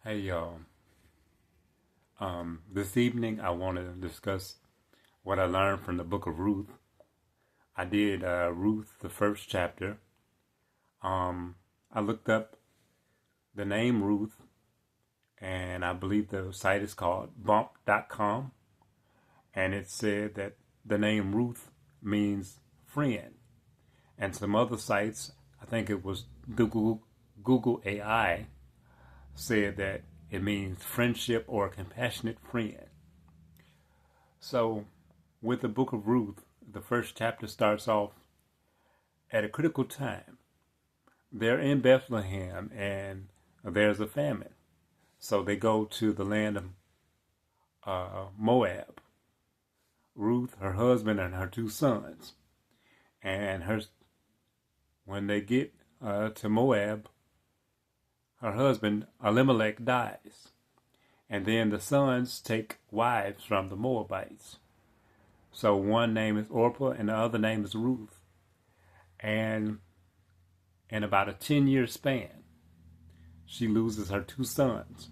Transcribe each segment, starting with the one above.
Hey y'all. This evening I want to discuss what I learned from the book of Ruth. I did Ruth, the first chapter. I looked up the name Ruth, and I believe the site is called bump.com, and it said that the name Ruth means friend. And some other sites, I think it was Google AI, said that it means friendship or a compassionate friend. So, with the book of Ruth, the first chapter starts off at a critical time. They're in Bethlehem and there's a famine. So they go to the land of Moab. Ruth, her husband, and her two sons. And when they get to Moab, her husband, Elimelech, dies. And then the sons take wives from the Moabites. So one name is Orpah and the other name is Ruth. And in about a 10-year span, she loses her two sons.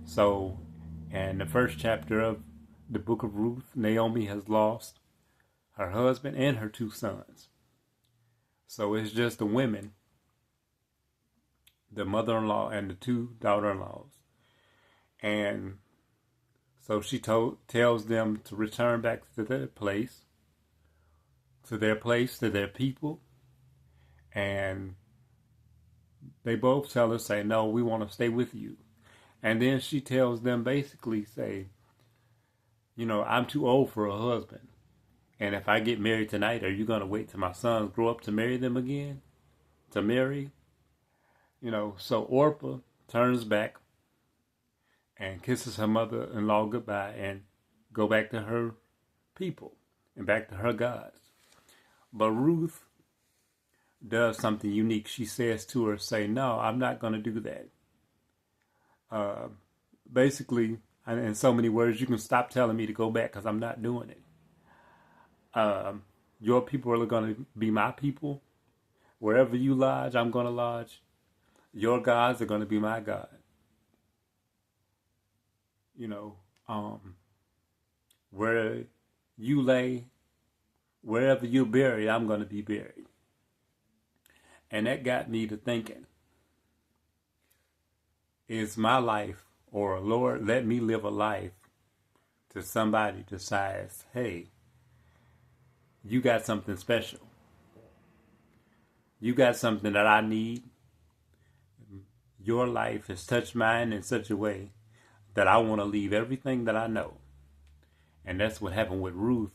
So in the first chapter of the book of Ruth, Naomi has lost her husband and her two sons. So it's just the women, the mother-in-law and the two daughter-in-laws. And so she tells them to return back to their place, to their people. And they both tell her, say, no, we want to stay with you. And then she tells them basically, say, I'm too old for a husband. And if I get married tonight, are you going to wait till my sons grow up to marry them again? To marry? So Orpah turns back and kisses her mother-in-law goodbye and go back to her people and back to her gods. But Ruth does something unique. She says to her, say, no, I'm not going to do that. Basically, in so many words, you can stop telling me to go back because I'm not doing it. Your people are going to be my people. Wherever you lodge, I'm going to lodge. Your gods are going to be my God. Where you lay, wherever you're buried, I'm going to be buried. And that got me to thinking, is my life, or Lord, let me live a life to somebody decides, hey, you got something special. You got something that I need. Your life has touched mine in such a way that I want to leave everything that I know. And that's what happened with Ruth.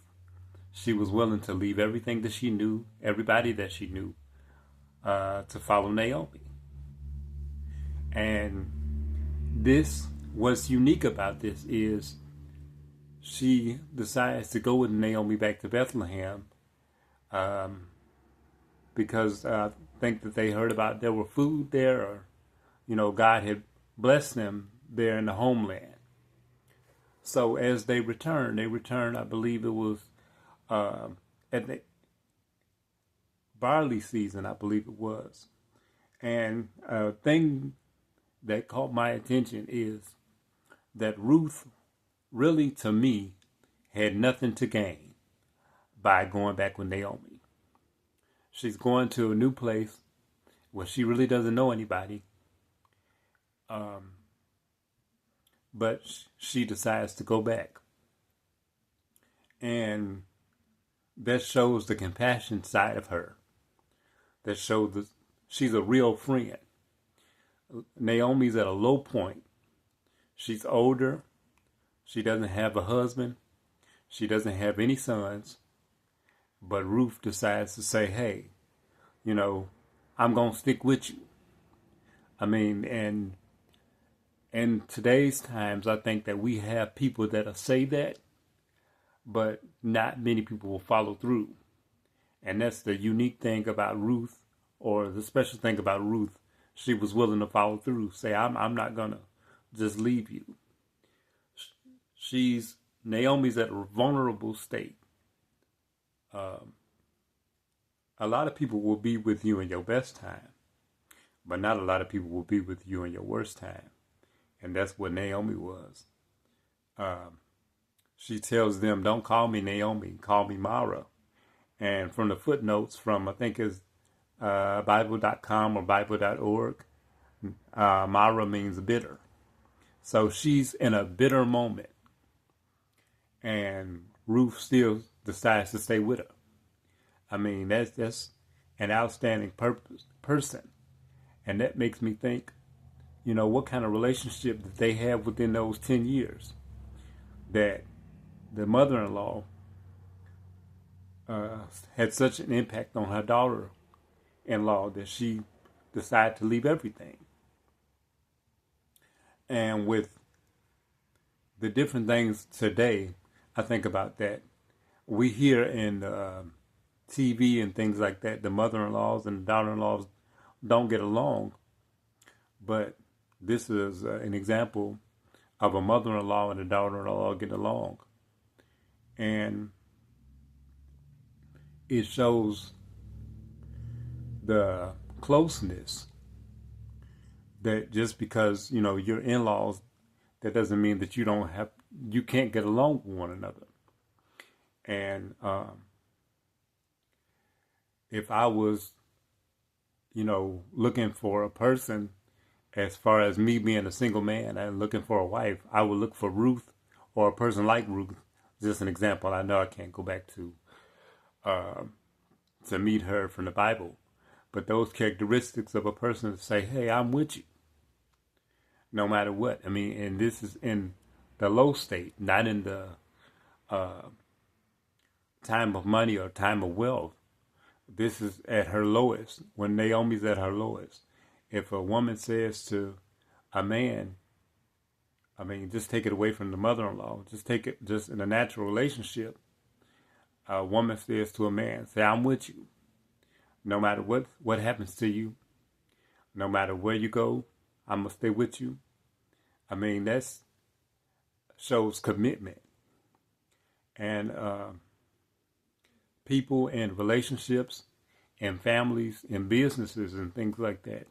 She was willing to leave everything that she knew, everybody that she knew, to follow Naomi. And what's unique about this is she decides to go with Naomi back to Bethlehem because I think that they heard about there were food there, or God had blessed them there in the homeland. So as they returned, I believe it was at the barley season, I believe it was. And a thing that caught my attention is that Ruth really, to me, had nothing to gain by going back with Naomi. She's going to a new place where she really doesn't know anybody. But she decides to go back. And that shows the compassion side of her. That shows that she's a real friend. Naomi's at a low point. She's older. She doesn't have a husband. She doesn't have any sons. But Ruth decides to say, hey, I'm going to stick with you. I mean, and in today's times, I think that we have people that'll say that, but not many people will follow through. And that's the unique thing about Ruth, or the special thing about Ruth. She was willing to follow through, say, I'm not going to just leave you. Naomi's at a vulnerable state. A lot of people will be with you in your best time, but not a lot of people will be with you in your worst time. And that's what Naomi was. She tells them, don't call me Naomi, call me Mara. And from the footnotes from, I think it's Bible.com or Bible.org, Mara means bitter. So she's in a bitter moment. And Ruth still decides to stay with her. I mean, that's an outstanding person. And that makes me think, what kind of relationship did they have within those 10 years? That the mother-in-law had such an impact on her daughter-in-law that she decided to leave everything. And with the different things today, I think about that. We hear in TV and things like that, the mother-in-laws and the daughter-in-laws don't get along. But this is an example of a mother-in-law and a daughter-in-law getting along. And it shows the closeness that just because, you're in-laws, that doesn't mean that you can't get along with one another. And if I was, looking for a person, as far as me being a single man and looking for a wife, I would look for Ruth or a person like Ruth. Just an example. I know I can't go back to meet her from the Bible, but those characteristics of a person to say, hey, I'm with you, no matter what. I mean, and this is in the low state, not in the time of money or time of wealth. This is at her lowest, when Naomi's at her lowest. If a woman says to a man, I mean, just take it away from the mother-in-law, just take it just in a natural relationship. A woman says to a man, say, I'm with you. No matter what happens to you, no matter where you go, I'm going to stay with you. I mean, that shows commitment. And people and relationships and families and businesses and things like that,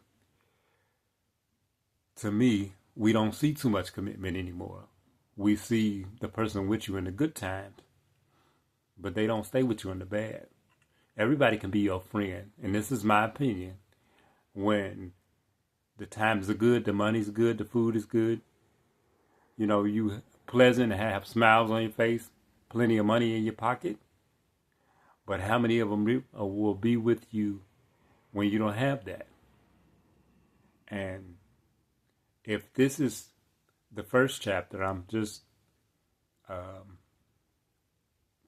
to me, we don't see too much commitment anymore. We see the person with you in the good times, but they don't stay with you in the bad. Everybody can be your friend, and this is my opinion. When the times are good, the money's good, the food is good, you pleasant and have smiles on your face, plenty of money in your pocket. But how many of them will be with you when you don't have that? And if this is the first chapter, I'm just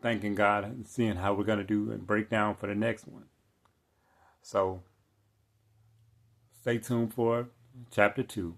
thanking God and seeing how we're going to do and break down for the next one. So stay tuned for chapter 2.